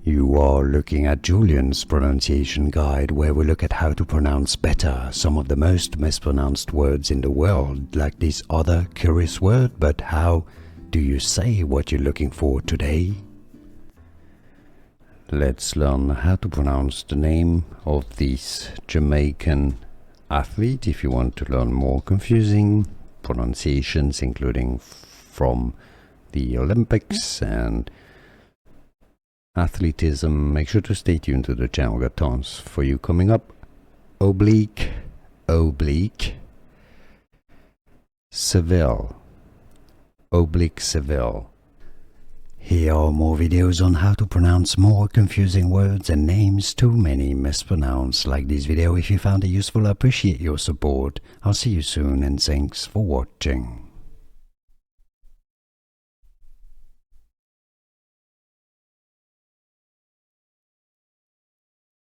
You are looking at Julian's pronunciation guide, where we look at how to pronounce better some of the most mispronounced words in the world, like this other curious word. But how do you say what you're looking for today? Let's learn how to pronounce the name of this Jamaican athlete. If you want to learn more confusing pronunciations, including from the Olympics and athleticism, make sure to stay tuned to the channel. Got tons for you coming up. Oblique Seville. Oblique Seville. Here are more videos on how to pronounce more confusing words and names too many mispronounced. Like this video if you found it useful. I appreciate your support. I'll see you soon and thanks for watching.